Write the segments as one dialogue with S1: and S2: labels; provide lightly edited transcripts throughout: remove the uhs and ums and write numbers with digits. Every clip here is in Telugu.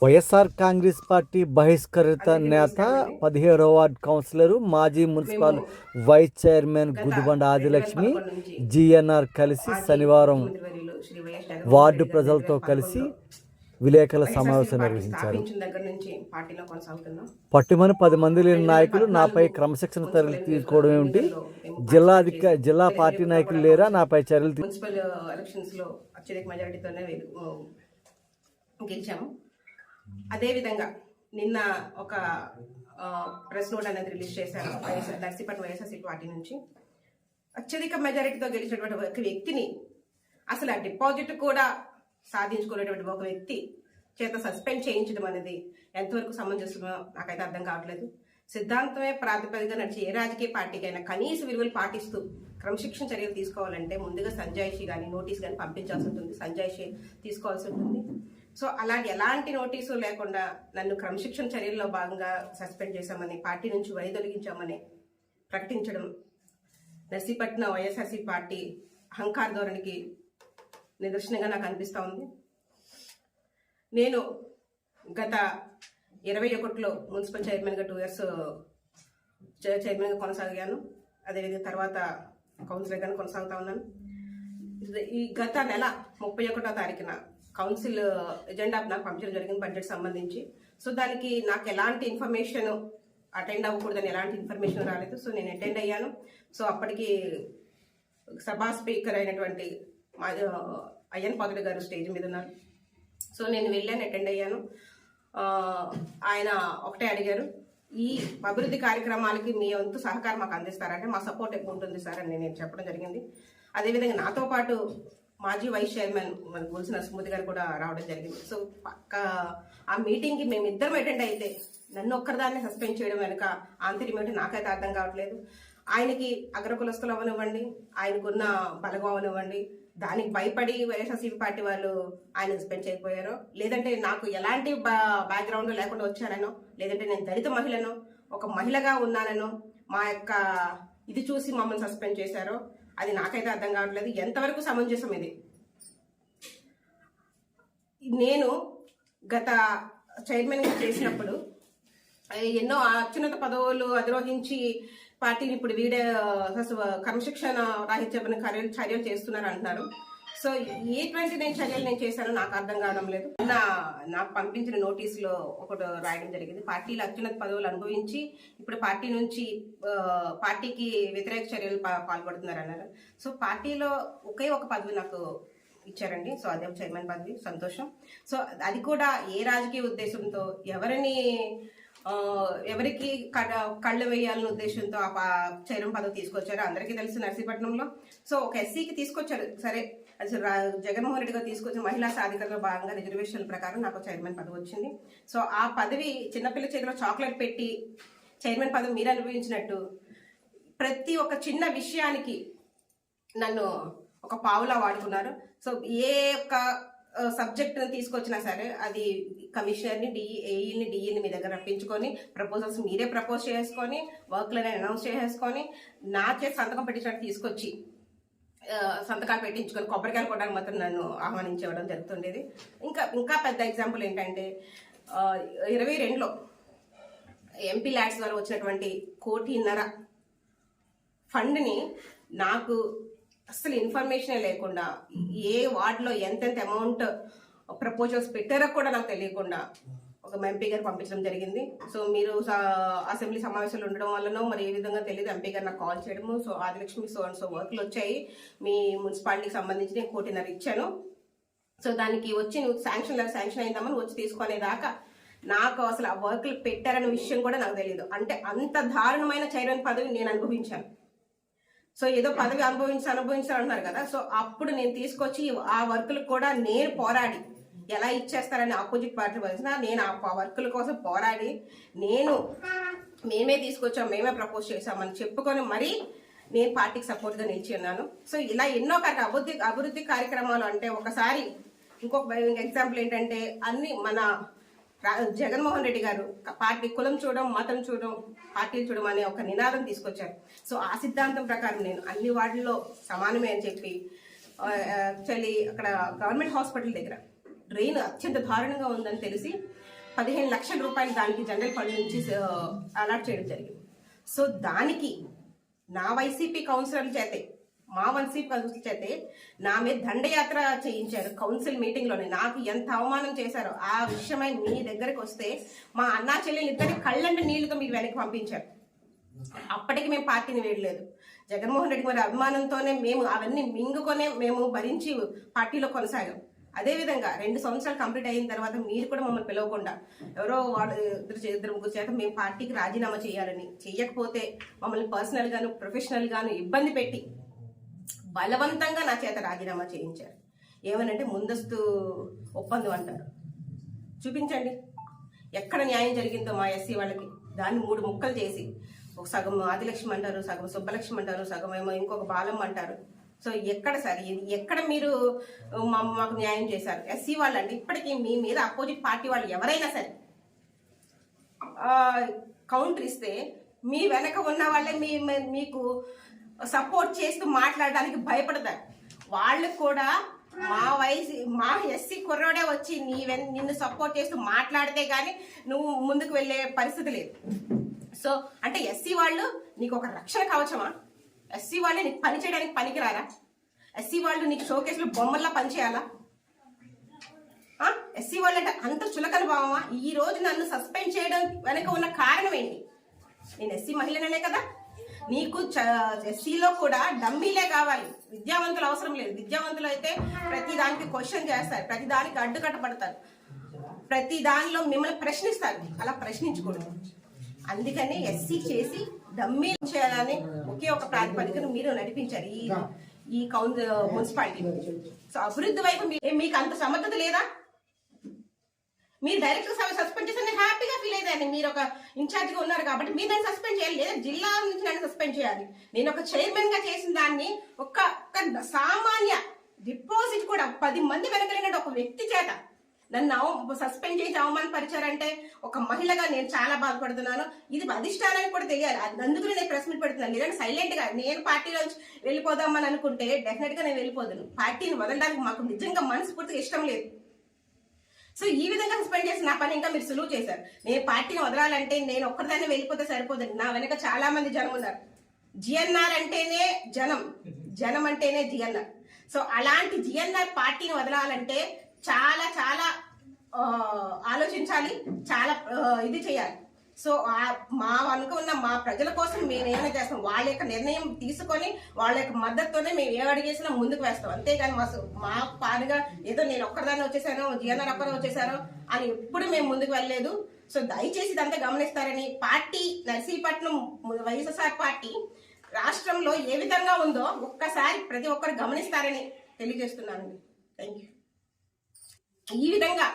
S1: వైఎస్ఆర్ కాంగ్రెస్ పార్టీ బహిష్కరిత నేత 17వ వార్డు కౌన్సిలరు మాజీ municipal vice chairman Gudibanda Adilakshmi GNR కలిసి శనివారం వార్డు ప్రజలతో కలిసి విలేకరుల సమావేశం నిర్వహించారు. పట్టుమని 10 మంది లేని నాయకులు నాపై క్రమశిక్షణ చర్యలు తీసుకోవడం ఏమిటి, జిల్లా పార్టీ నాయకులు లేరా నాపై చర్యలు
S2: మున్సిపల్ ఎలక్షన్స్ లో అత్యధిక మెజారిటీతోనే గెలిచాము. అదేవిధంగా నిన్న ఒక ప్రెస్ నోట్ అనేది రిలీజ్ చేశారు నర్సీపట్నం వైఎస్ఆర్సీపీ పార్టీ నుంచి. అత్యధిక మెజారిటీతో గెలిచినటువంటి ఒక వ్యక్తిని అసలు ఆ డిపాజిట్ కూడా సాధించుకునేటువంటి ఒక వ్యక్తి చేత సస్పెండ్ చేయించడం అనేది ఎంతవరకు సమంజసమో నాకైతే అర్థం కావట్లేదు. సిద్ధాంతమే ప్రాతిపదికగా నడిచి ఏ రాజకీయ పార్టీకైనా కనీస విలువలు పాటిస్తూ క్రమశిక్షణ చర్యలు తీసుకోవాలంటే ముందుగా సంజాయిషి కానీ నోటీస్ కానీ పంపించాల్సి ఉంటుంది, సంజాయిషి తీసుకోవాల్సి ఉంటుంది. సో అలాంటి ఎలాంటి నోటీసు లేకుండా నన్ను క్రమశిక్షణ చర్యల్లో భాగంగా సస్పెండ్ చేశామని, పార్టీ నుంచి వైదొలిగించామని ప్రకటించడం నర్సీపట్నం వైఎస్ఆర్సీ పార్టీ అహంకార ధోరణికి నిదర్శనంగా నాకు అనిపిస్తూ ఉంది. నేను గత 2021లో మున్సిపల్ చైర్మన్గా 2 years చైర్మన్గా కొనసాగాను. అదేవిధంగా తర్వాత కౌన్సిలర్గాను కొనసాగుతా ఉన్నాను. ఈ గత నెల 31వ తారీఖున కౌన్సిల్ ఎజెండా నాకు పంపించడం జరిగింది బడ్జెట్ సంబంధించి. సో దానికి నాకు ఎలాంటి ఇన్ఫర్మేషన్ అటెండ్ అవ్వకూడదని ఎలాంటి ఇన్ఫర్మేషన్ రాలేదు. సో నేను అటెండ్ అయ్యాను. సో అప్పటికి సభా స్పీకర్ అయినటువంటి అయ్యన్ పాత్రుడు గారు స్టేజ్ మీద ఉన్నారు. సో నేను వెళ్ళాను, అటెండ్ అయ్యాను. ఆయన ఒకటే అడిగారు, ఈ అభివృద్ధి కార్యక్రమాలకి మీ వంతు సహకారం మాకు అందిస్తారంటే మా సపోర్ట్ ఎక్కువ ఉంటుంది సార్ అని నేను చెప్పడం జరిగింది. అదేవిధంగా నాతో పాటు మాజీ వైస్ చైర్మన్ మన గొలుసు నరసింహమూర్తి గారు కూడా రావడం జరిగింది. సో ఆ మీటింగ్కి మేమిద్దరం అటెండ్ అయితే నన్ను ఒక్కరిదాన్ని సస్పెండ్ చేయడం వెనుక ఆంతర్యమేంటో నాకైతే అర్థం కావట్లేదు. ఆయనకి అగ్రకులస్తులు అవనివ్వండి, ఆయనకున్న బలగం అవనివ్వండి, దానికి భయపడి వైఎస్ఆర్సీపీ పార్టీ వాళ్ళు ఆయన సస్పెండ్ చేయకపోయారో, లేదంటే నాకు ఎలాంటి బ్యాక్గ్రౌండ్ లేకుండా వచ్చానో, లేదంటే నేను దళిత మహిళను ఒక మహిళగా ఉన్నానో మా యొక్క ఇది చూసి మమ్మల్ని సస్పెండ్ చేశారో అది నాకైతే అర్థం కావట్లేదు. ఎంతవరకు సమంజసం ఇది? నేను గత చైర్మన్గా చేసినప్పుడు ఎన్నో అత్యున్నత పదవులు అధిరోహించి పార్టీని ఇప్పుడు వీడే క్రమశిక్షణ రాహిత్యమైన చర్యలు చేస్తున్నారు అంటున్నారు. సో ఎటువంటి చర్యలు నేను చేశానో నాకు అర్థం కావడం లేదు. నాకు పంపించిన నోటీసులో ఒకటి రాయడం జరిగింది, పార్టీలో అత్యున్నత పదవులు అనుభవించి ఇప్పుడు పార్టీ నుంచి పార్టీకి వ్యతిరేక చర్యలు పాల్పడుతున్నారు అన్నారు. సో పార్టీలో ఒకే ఒక పదవి నాకు ఇచ్చారండి. సో అదే చైర్మన్ పదవి, సంతోషం. సో అది కూడా ఏ రాజకీయ ఉద్దేశంతో ఎవరికి కళ్ళు వేయాలనే ఉద్దేశంతో ఆ చైర్మన్ పదవి తీసుకొచ్చారు అందరికీ తెలుసు నర్సీపట్నంలో. సో ఒక ఎస్సీకి తీసుకొచ్చారు, సరే అసలు జగన్మోహన్ రెడ్డి గారు తీసుకొచ్చిన మహిళా సాధికారతలో భాగంగా రిజర్వేషన్ల ప్రకారం నాకు చైర్మన్ పదవి వచ్చింది. సో ఆ పదవి చిన్నపిల్ల చేతిలో చాక్లెట్ పెట్టి చైర్మన్ పదవి మీరు అనుభవించినట్టు ప్రతి ఒక్క చిన్న విషయానికి నన్ను ఒక పావులా వాడుకున్నారు. సో ఏ ఒక్క సబ్జెక్ట్ తీసుకొచ్చినా సరే అది కమిషనర్ని డిఈని మీ దగ్గర రప్పించుకొని ప్రపోజల్స్ మీరే ప్రపోజ్ చేసుకొని వర్క్లని అనౌన్స్ చేసేసుకొని నా చేతి సంతకం పెట్టించినట్టు తీసుకొచ్చి సంతకాలు పెట్టించుకొని కొబ్బరికాయలు కొట్టడానికి మాత్రం నన్ను ఆహ్వానించడం జరుగుతుండేది. ఇంకా పెద్ద ఎగ్జాంపుల్ ఏంటంటే 2022లో ఎంపీ ల్యాడ్స్ ద్వారా వచ్చినటువంటి 1.5 కోటి ఫండ్ని నాకు అసలు ఇన్ఫర్మేషనే లేకుండా ఏ వార్డులో ఎంతెంత అమౌంట్ ప్రపోజల్స్ పెట్టారో కూడా నాకు తెలియకుండా ఒక ఎంపీ గారు పంపించడం జరిగింది. సో మీరు అసెంబ్లీ సమావేశాలు ఉండడం వల్లనో మరి ఏ విధంగా తెలియదు ఎంపీ గారు నాకు కాల్ చేయడము, సో ఆదిలక్ష్మి సో వర్క్లు వచ్చాయి మీ మున్సిపాలిటీకి సంబంధించి నేను 1.5 కోటి ఇచ్చాను, సో దానికి వచ్చి నువ్వు శాంక్షన్ అయిందామని వచ్చి తీసుకునేదాకా నాకు అసలు ఆ వర్క్లు పెట్టారనే విషయం కూడా నాకు తెలియదు. అంటే అంత దారుణమైన చైర్మన్ పదవి నేను అనుభవించాను. సో ఏదో పదవి అనుభవించాలంటున్నారు కదా, సో అప్పుడు నేను తీసుకొచ్చి ఆ వర్కులకు కూడా నేను పోరాడి ఎలా ఇచ్చేస్తారని ఆపోజిట్ పార్టీ వచ్చినా నేను ఆ వర్కుల కోసం పోరాడి మేమే తీసుకొచ్చాం, మేమే ప్రపోజ్ చేశామని చెప్పుకొని మరీ నేను పార్టీకి సపోర్ట్గా నిలిచి ఉన్నాను. సో ఇలా ఎన్నో అభివృద్ధి కార్యక్రమాలు అంటే ఒకసారి ఇంకొక ఎగ్జాంపుల్ ఏంటంటే అన్ని మన జగన్మోహన్ రెడ్డి గారు పార్టీ కులం చూడడం, మతం చూడడం, పార్టీలు చూడడం అనే ఒక నినాదం తీసుకొచ్చారు. సో ఆ సిద్ధాంతం ప్రకారం నేను అన్ని వార్డుల్లో సమానమే అని చెప్పి యాక్చువల్లీ అక్కడ గవర్నమెంట్ హాస్పిటల్ దగ్గర డ్రైన్ అత్యంత దారుణంగా ఉందని తెలిసి 15 లక్షల రూపాయలు దానికి జనరల్ ఫండ్ నుంచి అలాట్ చేయడం జరిగింది. సో దానికి నా వైసీపీ కౌన్సిలర్ల చేతే, మా వైసీపీ కౌన్సిలర్ చేతే నా మీద దండయాత్ర చేయించారు కౌన్సిల్ మీటింగ్లోనే. నాకు ఎంత అవమానం చేశారో ఆ విషయమై మీ దగ్గరికి వస్తే మా అన్నా చెల్లెలు ఇద్దరి కళ్ళంటి నీళ్లుగా మీరు వెనక్కి పంపించారు. అప్పటికి మేము పార్టీని వేయలేదు. జగన్మోహన్ రెడ్డి గారి అభిమానంతోనే మేము అవన్నీ మింగుకొనే మేము భరించి పార్టీలో కొనసాగాం. అదేవిధంగా 2 సంవత్సరాలు కంప్లీట్ అయిన తర్వాత మీరు కూడా మమ్మల్ని పిలవకుండా ఎవరో వాళ్ళు ఇద్దరు ముగ్గురు చేత మేము పార్టీకి రాజీనామా చేయాలని, చెయ్యకపోతే మమ్మల్ని పర్సనల్ గాను ప్రొఫెషనల్ గాను ఇబ్బంది పెట్టి బలవంతంగా నా చేత రాజీనామా చేయించారు. ఏమనంటే ముందస్తు ఒప్పందం అంటారు. చూపించండి ఎక్కడ న్యాయం జరిగిందో మా ఎస్సీ వాళ్ళకి. దాన్ని 3 ముక్కలు చేసి ఒక సగం ఆదిలక్ష్మి అంటారు, సగం సుబ్బలక్ష్మి అంటారు, సగం ఏమో ఇంకొక బాలమ్మ అంటారు. సో ఎక్కడ సార్ ఎక్కడ మీరు మాకు న్యాయం చేశారు? ఎస్సీ వాళ్ళు అంటే ఇప్పటికీ మీ మీద అపోజిట్ పార్టీ వాళ్ళు ఎవరైనా సరే కౌంటర్ ఇస్తే మీ వెనక ఉన్న వాళ్ళే మీకు సపోర్ట్ చేస్తూ మాట్లాడడానికి భయపడతారు. వాళ్ళు కూడా మా ఎస్సీ కుర్రోడే వచ్చి నిన్ను సపోర్ట్ చేస్తూ మాట్లాడితే గానీ నువ్వు ముందుకు వెళ్ళే పరిస్థితి లేదు. సో అంటే ఎస్సీ వాళ్ళు నీకు ఒక రక్షణ కవచమా? ఎస్సీ వాళ్ళే నీకు పని చేయడానికి పనికిరారా? ఎస్సీ వాళ్ళు నీకు షోకేసులు బొమ్మల్లా పనిచేయాలా? ఎస్సీ వాళ్ళు అంటే అంత చులకన భావమా? ఈ రోజు నన్ను సస్పెండ్ చేయడం వెనక ఉన్న కారణం ఏంటి? నేను ఎస్సీ మహిళననే కదా. నీకు ఎస్సీలో కూడా డమ్మీలే కావాలి, విద్యావంతులు అవసరం లేదు. విద్యావంతులు అయితే ప్రతి దానికి క్వశ్చన్ చేస్తారు, ప్రతి దానికి అడ్డుకట్టబడతారు, ప్రతి దానిలో మిమ్మల్ని ప్రశ్నిస్తారు. అలా ప్రశ్నించకూడదు. అందుకని ఎస్సీ చేసి డమ్మీ చేయాలని ఒకే ఒక ప్రాతిపదికను మీరు నడిపించారు ఈ మున్సిపాలిటీ. సో అభివృద్ధి వైపు మీకు అంత సమర్థత లేదా? మీరు డైరెక్టర్ సస్పెండ్ చేస్తే నేను హ్యాపీగా ఫీల్ అయ్యేదాన్ని. మీరు ఒక ఇన్ఛార్జ్ గా ఉన్నారు కాబట్టి మీరు నన్ను సస్పెండ్ చేయాలి, లేదా జిల్లా నుంచి నన్ను సస్పెండ్ చేయాలి. నేను ఒక చైర్మన్ గా చేసిన దాన్ని ఒక సామాన్య డిపాజిట్ కూడా 10 మంది వెనకలిగిన ఒక వ్యక్తి చేత నన్ను సస్పెండ్ చేసి అవమానపరిచారంటే ఒక మహిళగా నేను చాలా బాధపడుతున్నాను. ఇది అధిష్టానానికి కూడా తెలియాలి. అందుకు నేను ప్రెస్ మీట్ పెడుతున్నాను. లేదంటే సైలెంట్ గా నేను పార్టీలోంచి వెళ్ళిపోదామని అనుకుంటే డెఫినెట్ గా నేను వెళ్ళిపోదును. పార్టీని వదలడానికి మాకు నిజంగా మనస్ఫూర్తిగా ఇష్టం లేదు. సో ఈ విధంగా సస్పెండ్ చేసి నా పని ఇంకా మీరు సులువు చేశారు. నేను పార్టీని వదలాలంటే నేను ఒక్కరిదాన్ని వెళ్ళిపోతే సరిపోదండి. నా వెనక చాలా మంది జనం ఉన్నారు. జిఎన్ఆర్ అంటేనే జనం, జనం అంటేనే జిఎన్ఆర్. సో అలాంటి జిఎన్ఆర్ పార్టీని వదలాలంటే చాలా చాలా ఆలోచించాలి, చాలా ఇది చేయాలి. సో మా అనుకున్న మా ప్రజల కోసం మేము ఏమైనా చేస్తాం. వాళ్ళ యొక్క నిర్ణయం తీసుకొని వాళ్ళ యొక్క మద్దతుతోనే మేము ఏ అడిగేసినా ముందుకు వేస్తాం. అంతేగాని మా పాలుగా ఏదో నేను ఒక్కరిదాన్ని వచ్చేసానో జిఎన్ఆర్ ఒక్కరు వచ్చేసారో అని ఎప్పుడు మేము ముందుకు వెళ్ళలేదు. సో దయచేసి ఇదంతా గమనిస్తారని, పార్టీ నర్సీపట్నం వైఎస్ఆర్ పార్టీ రాష్ట్రంలో ఏ విధంగా ఉందో ఒక్కసారి ప్రతి ఒక్కరు గమనిస్తారని తెలియజేస్తున్నానండి. Thank you. ఈ విధంగా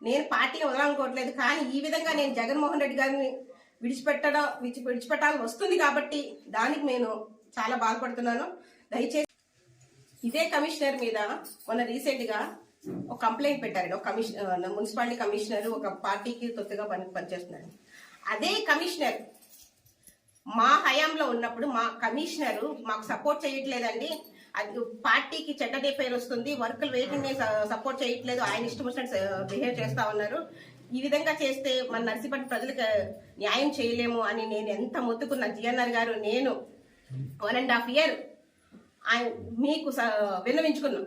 S2: నేను పార్టీని వదలనుకోవట్లేదు, కానీ ఈ విధంగా నేను జగన్మోహన్ రెడ్డి గారిని విడిచిపెట్టాల్సి వస్తుంది కాబట్టి దానికి నేను చాలా బాధపడుతున్నాను. దయచేసి ఇదే కమిషనర్ మీద మొన్న రీసెంట్ గా ఒక కంప్లైంట్ పెట్టారండి. ఒక మున్సిపాలిటీ కమిషనర్ ఒక పార్టీకి తొత్తుగా పనిచేస్తున్నాడు. అదే కమిషనర్ మా హయాంలో ఉన్నప్పుడు మా కమిషనర్ మాకు సపోర్ట్ చేయట్లేదండి, అది పార్టీకి చెడ్డదే పేరు వస్తుంది, వర్కులు వేయకుండా సపోర్ట్ చేయట్లేదు, ఆయన ఇష్టం వచ్చినట్టు బిహేవ్ చేస్తా ఉన్నారు, ఈ విధంగా చేస్తే మన నర్సీపట్నం ప్రజలకు న్యాయం చేయలేము అని నేను ఎంత మొత్తుకున్న జిఎన్ఆర్ గారు నేను 1.5 years ఆయన మీకు విన్నవించుకున్నాం.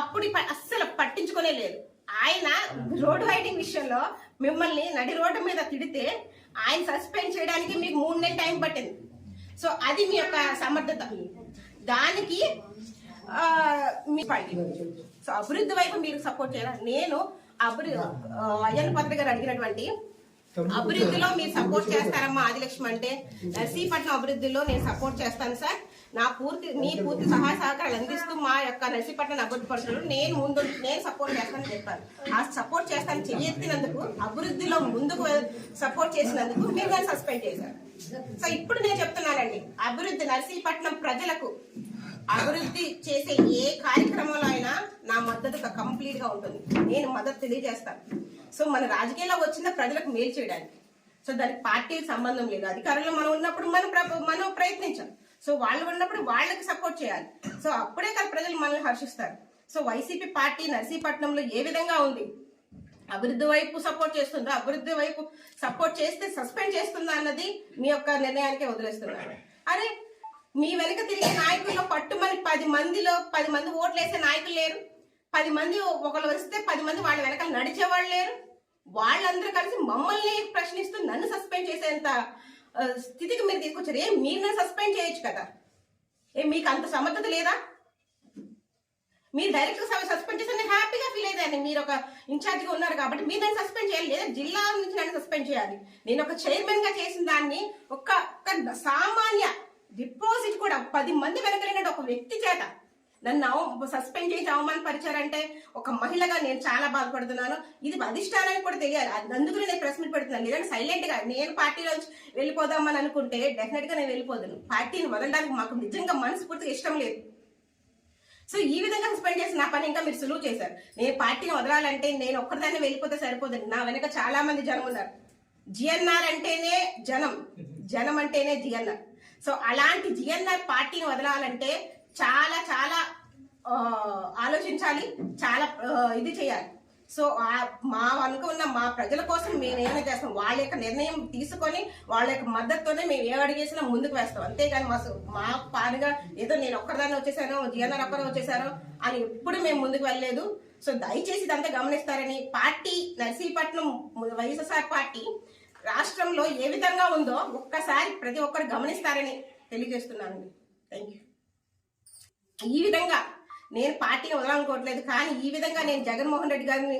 S2: అప్పుడు అస్సలు పట్టించుకునే లేదు. ఆయన రోడ్డు వైడింగ్ విషయంలో మిమ్మల్ని నడి రోడ్డు మీద తిడితే ఆయన సస్పెండ్ చేయడానికి మీకు 3 నెలలు టైం పట్టింది. సో అది మీ యొక్క సమర్థత. దానికి మీ పార్టీ సో అభివృద్ధి వైపు మీరు సపోర్ట్ చేయాలి. నేను అయ్యన్న పాత్ర గారు అడిగినటువంటి అభివృద్ధిలో మీరు సపోర్ట్ చేస్తారమ్మా ఆదిలక్ష్మి అంటే, నర్సీపట్నం అభివృద్ధిలో నేను సపోర్ట్ చేస్తాను సార్. మీ పూర్తి సహాయ సహకారాలు అందిస్తూ మా యొక్క నర్సీపట్నం అభివృద్ధి పరచడంలో నేను సపోర్ట్ చేస్తానని చెప్పాను. ఆ సపోర్ట్ చేస్తాను చెయ్యెత్తినందుకు, అభివృద్ధిలో ముందుకు సపోర్ట్ చేసినందుకు మీరు దాన్ని సస్పెండ్ చేశారు. సో ఇప్పుడు నేను చెప్తున్నానండి, అభివృద్ధి నర్సీపట్నం ప్రజలకు అభివృద్ధి చేసే ఏ కార్యక్రమంలో అయినా నా మద్దతు కంప్లీట్ గా ఉంటుంది. నేను మద్దతు తెలియజేస్తాను. సో మన రాజకీయాల్లో వచ్చిన ప్రజలకు మేలు చేయడానికి. సో దానికి పార్టీకి సంబంధం లేదు. అధికారంలో మనం ఉన్నప్పుడు మనం ప్రయత్నించాం. సో వాళ్ళు ఉన్నప్పుడు వాళ్ళకి సపోర్ట్ చేయాలి. సో అప్పుడే కదా ప్రజలు మనల్ని హర్షిస్తారు. సో వైసీపీ పార్టీ నర్సీపట్నంలో ఏ విధంగా ఉంది, అభివృద్ధి వైపు సపోర్ట్ చేస్తుందా, అభివృద్ధి వైపు సపోర్ట్ చేస్తే సస్పెండ్ చేస్తుందా అన్నది మీ యొక్క నిర్ణయానికే వదిలేస్తున్నారు. అరే మీ వెనక తిరిగే నాయకుల్లో పట్టుమని 10 మంది ఓట్లు వేసే నాయకులు లేరు, 10 మంది ఒకళ్ళు వస్తే 10 మంది వాళ్ళ వెనకాల నడిచేవాళ్ళు లేరు. వాళ్ళందరూ కలిసి మమ్మల్ని ప్రశ్నిస్తూ నన్ను సస్పెండ్ చేసేంత స్థితికి మీరు తీసుకొచ్చారు. మీరు నన్ను సస్పెండ్ చేయొచ్చు కదా, మీకు అంత సమర్థత లేదా? మీరు డైరెక్ట్ గా సస్పెండ్ చేస్తే నేను హ్యాపీగా ఫీల్ అయ్యేదాన్ని. మీరు ఒక ఇన్ఛార్జ్ గా ఉన్నారు కాబట్టి మీరు నన్ను సస్పెండ్ చేయాలి, లేదా జిల్లా నుంచి నన్ను సస్పెండ్ చేయాలి. నేను ఒక చైర్మన్ గా చేసిన దాన్ని ఒక సామాన్య డిపాజిట్ కూడా 10 మంది వెనకలిగిన ఒక వ్యక్తి చేత నన్ను సస్పెండ్ చేసి అవమానపరిచారంటే ఒక మహిళగా నేను చాలా బాధపడుతున్నాను. ఇది అధిష్టానానికి కూడా తెలియాలి. అందుకని నేను ప్రెస్ మీట్ పెడుతున్నాను. లేదంటే సైలెంట్ గా నేను పార్టీలోంచి వెళ్ళిపోదామని అనుకుంటే డెఫినెట్ గా నేను వెళ్ళిపోదును. పార్టీని వదలడానికి మాకు నిజంగా మనస్ఫూర్తిగా ఇష్టం లేదు. సో ఈ విధంగా సస్పెండ్ చేసి నా పని ఇంకా మీరు సులువు చేశారు. నేను పార్టీని వదలాలంటే నేను ఒక్కరిదాన్ని వెళ్ళిపోతే సరిపోతుంది. నా వెనక చాలా మంది జనం ఉన్నారు. జిఎన్ఆర్ అంటేనే జనం అంటేనే జిఎన్ఆర్. సో అలాంటి జిఎన్ఆర్ పార్టీని వదలాలంటే చాలా చాలా ఆలోచించాలి, చాలా ఇది చేయాలి. సో మా అనుకున్న మా ప్రజల కోసం మేము ఏమైనా చేస్తాం. వాళ్ళ యొక్క నిర్ణయం తీసుకొని వాళ్ళ యొక్క మద్దతుతోనే మేము ఏ అడిగేసినా ముందుకు వేస్తాం. అంతేగాని మా పాలుగా ఏదో నేను ఒక్కరిదాన్ని వచ్చేసాను, జిఎన్ఆర్ ఒక్కరు వచ్చేసాను అని ఎప్పుడు మేము ముందుకు వెళ్ళలేదు. సో దయచేసి ఇదంతా గమనిస్తారని, పార్టీ నర్సీపట్నం వైఎస్ఆర్ పార్టీ రాష్ట్రంలో ఏ విధంగా ఉందో ఒక్కసారి ప్రతి ఒక్కరు గమనిస్తారని తెలియజేస్తున్నానండి. Thank you. ఈ విధంగా నేను పార్టీని వదలనుకోవట్లేదు, కానీ ఈ విధంగా నేను జగన్మోహన్ రెడ్డి గారిని